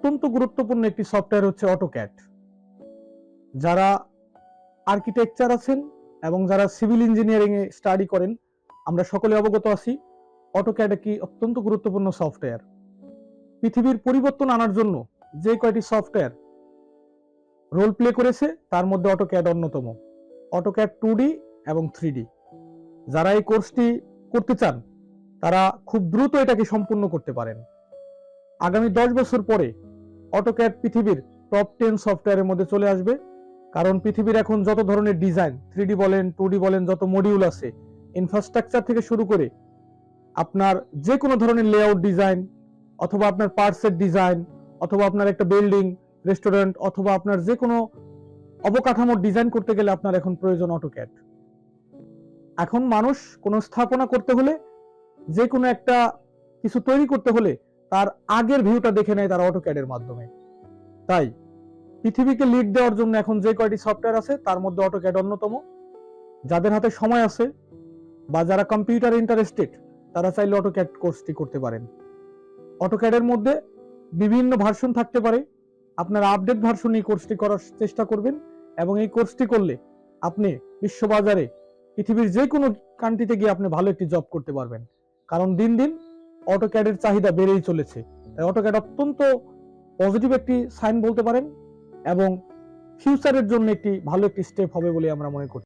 অত্যন্ত গুরুত্বপূর্ণ একটি সফটওয়্যার হচ্ছে অটোক্যাড। যারা আর্কিটেকচার আছেন এবং যারা সিভিল ইঞ্জিনিয়ারিং এ স্টাডি করেন, আমরা সকলে অবগত আছি অটোক্যাড একটি অত্যন্ত গুরুত্বপূর্ণ সফটওয়্যার। পৃথিবীর পরিবর্তন আনার জন্য যে কয়টি সফটওয়্যার রোল প্লে করেছে তার মধ্যে অটোক্যাড অন্যতম। অটোক্যাড 2D এবং 3D। যারা এই কোর্সটি করতে চান তারা খুব দ্রুত এটাকে সম্পূর্ণ করতে পারেন। আগামী 10 বছর পরে অটোক্যাড পৃথিবীর টপ 10 সফটওয়্যারের মধ্যে চলে আসবে। কারণ পৃথিবীর এখন যত ধরনের ডিজাইন, 3D বলেন 2D বলেন, যত মডিউল আছে, ইনফ্রাস্ট্রাকচার থেকে শুরু করে আপনার যে কোনো ধরনের লেআউট ডিজাইন, অথবা আপনার পার্টসের ডিজাইন, অথবা আপনার একটা বিল্ডিং, রেস্টুরেন্ট, অথবা আপনার যে কোনো অবকাঠামোর ডিজাইন করতে গেলে আপনার এখন প্রয়োজন অটোক্যাড। এখন মানুষ কোনো স্থাপনা করতে হলে, যে কোনো একটা কিছু তৈরি করতে হলে তার আগের ভিউটা দেখে নেয় তার অটোক্যাডের মাধ্যমে। তাই পৃথিবীকে লিড দেওয়ার জন্য এখন যে কয়টি সফটওয়্যার আছে তার মধ্যে অটোক্যাড অন্যতম। যাদের হাতে সময় আছে বা যারা কম্পিউটার ইন্টারেস্টেড তারা চাইলে অটোক্যাড কোর্সটি করতে পারেন। অটোক্যাডের মধ্যে বিভিন্ন ভার্সন থাকতে পারে, আপনারা আপডেট ভার্সন এই কোর্সটি করার চেষ্টা করবেন এবং এই কোর্সটি করলে আপনি বিশ্ববাজারে পৃথিবীর যে কোনো কান্ট্রিতে গিয়ে আপনি ভালো একটি জব করতে পারবেন। কারণ দিন দিন অটোক্যাডের চাহিদা বেড়েই চলেছে। তাই অটোক্যাড অত্যন্ত পজিটিভ একটি সাইন বলতে পারেন এবং ফিউচারের জন্য একটি ভালো একটি স্টেপ হবে বলে আমরা মনে করি।